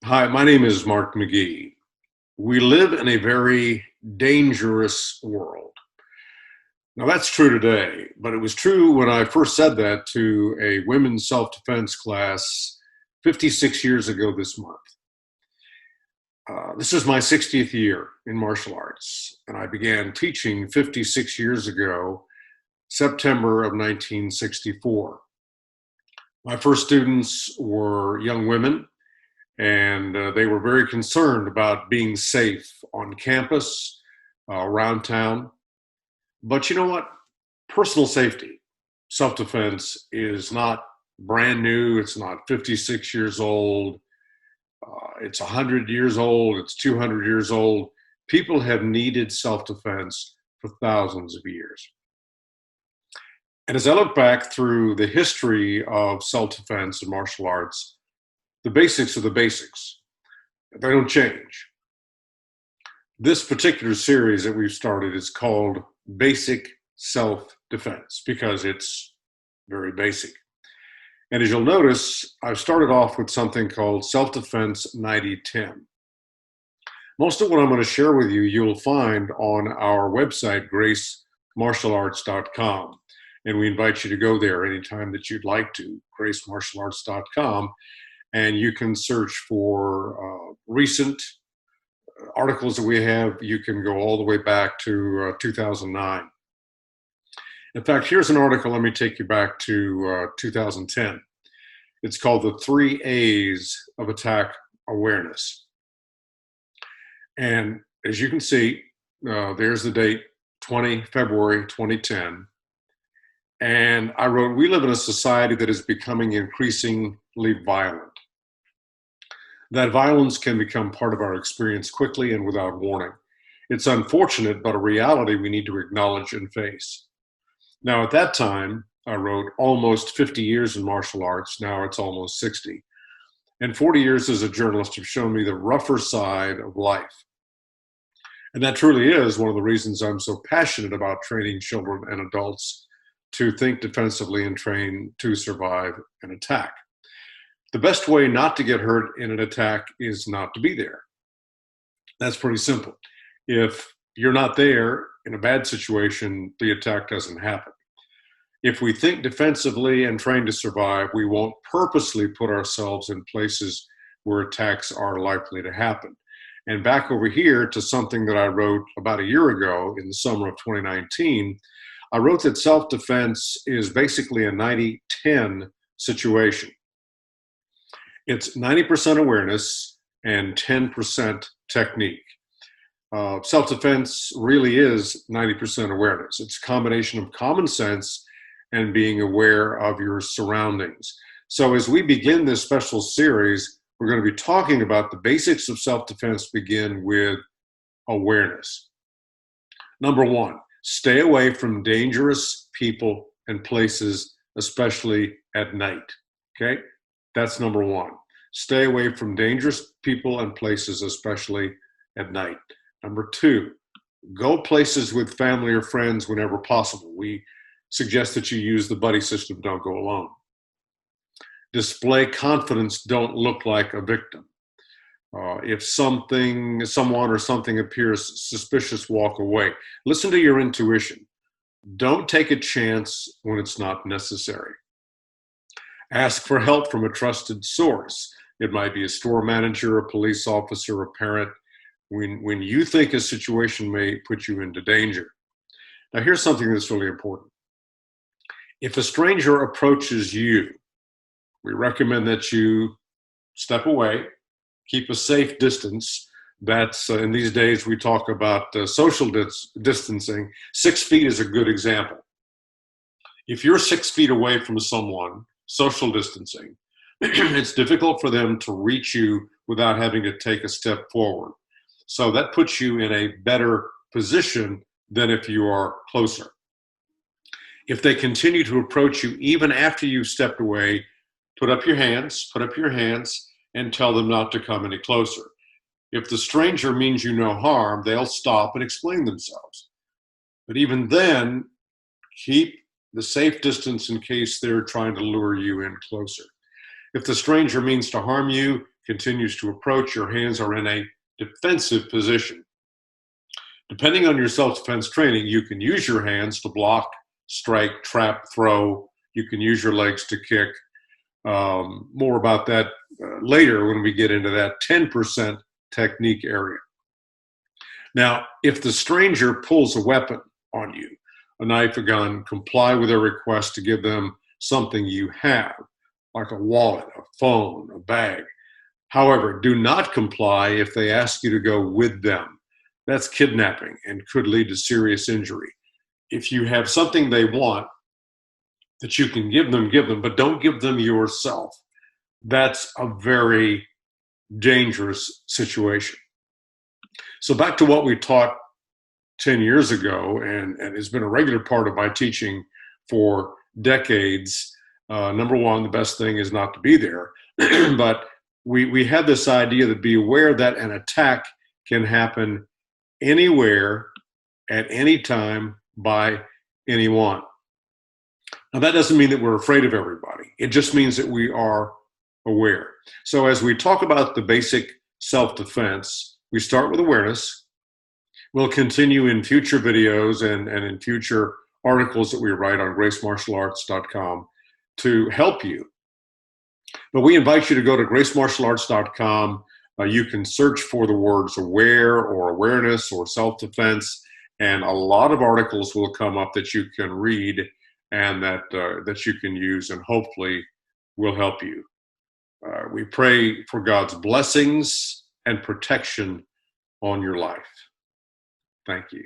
Hi, my name is Mark McGee. We live in a very dangerous world. Now, that's true today, but it was true when I first said that to a women's self defense class 56 years ago this month. This is my 60th year in martial arts, and I began teaching 56 years ago, September of 1964. My first students were young women and they were very concerned about being safe on campus, around town. But you know what? Personal safety, self defense is not brand new, it's not 56 years old, it's 100 years old, it's 200 years old. People have needed self defense for thousands of years. And as I look back through the history of self defense and martial arts, the basics are the basics. They don't change. This particular series that we've started is called Basic Self-Defense because it's very basic. And as you'll notice, I've started off with something called Self-Defense 90-10. Most of what I'm going to share with you, you'll find on our website, gracemartialarts.com. And we invite you to go there anytime that you'd like to, gracemartialarts.com. And you can search for recent articles that we have. You can go all the way back to 2009. In fact, here's an article. Let me take you back to 2010. It's called The 3 A's of Attack Awareness. And as you can see, there's the date, February 2010. And I wrote, we live in a society that is becoming increasingly violent. That violence can become part of our experience quickly and without warning. It's unfortunate, but a reality we need to acknowledge and face. Now, at that time, I wrote almost 50 years in martial arts. Now it's almost 60. And 40 years as a journalist have shown me the rougher side of life. And that truly is one of the reasons I'm so passionate about training children and adults to think defensively and train to survive an attack. The best way not to get hurt in an attack is not to be there. That's pretty simple. If you're not there in a bad situation, the attack doesn't happen. If we think defensively and train to survive, we won't purposely put ourselves in places where attacks are likely to happen. And back over here to something that I wrote about a year ago in the summer of 2019, I wrote that self-defense is basically a 90-10 situation. It's 90% awareness and 10% technique. Self-defense really is 90% awareness. It's a combination of common sense and being aware of your surroundings. So as we begin this special series, we're going to be talking about the basics of self-defense begin with awareness. Number one, stay away from dangerous people and places, especially at night. Okay? That's number one. Stay away from dangerous people and places, especially at night. Number two, go places with family or friends whenever possible. We suggest that you use the buddy system, don't go alone. Display confidence, don't look like a victim. If someone or something appears suspicious, walk away. Listen to your intuition. Don't take a chance when it's not necessary. Ask for help from a trusted source. It might be a store manager, a police officer, a parent, when you think a situation may put you into danger. Now, here's something that's really important. If a stranger approaches you, we recommend that you step away, keep a safe distance. That's in these days we talk about social distancing. 6 feet is a good example. If you're 6 feet away from someone, social distancing, it's difficult for them to reach you without having to take a step forward. So that puts you in a better position than if you are closer. If they continue to approach you even after you've stepped away, put up your hands, and tell them not to come any closer. If the stranger means you no harm, they'll stop and explain themselves. But even then, keep the safe distance in case they're trying to lure you in closer. If the stranger means to harm you, continues to approach, your hands are in a defensive position. Depending on your self-defense training, you can use your hands to block, strike, trap, throw. You can use your legs to kick. More about that later when we get into that 10% technique area. Now, if the stranger pulls a weapon on you, a knife, a gun, comply with their request to give them something you have, like a wallet, a phone, a bag. However, do not comply if they ask you to go with them. That's kidnapping and could lead to serious injury. If you have something they want that you can give them, but don't give them yourself. That's a very dangerous situation. So back to what we taught 10 years ago, and has been a regular part of my teaching for decades. Number one, the best thing is not to be there. But we had this idea that be aware that an attack can happen anywhere, at any time, by anyone. Now, that doesn't mean that we're afraid of everybody. It just means that we are aware. So as we talk about the basic self-defense, we start with awareness. We'll continue in future videos and in future articles that we write on gracemartialarts.com to help you. But we invite you to go to gracemartialarts.com. You can search for the words aware or awareness or self-defense, and a lot of articles will come up that you can read and that you can use, and hopefully will help you. We pray for God's blessings and protection on your life. Thank you.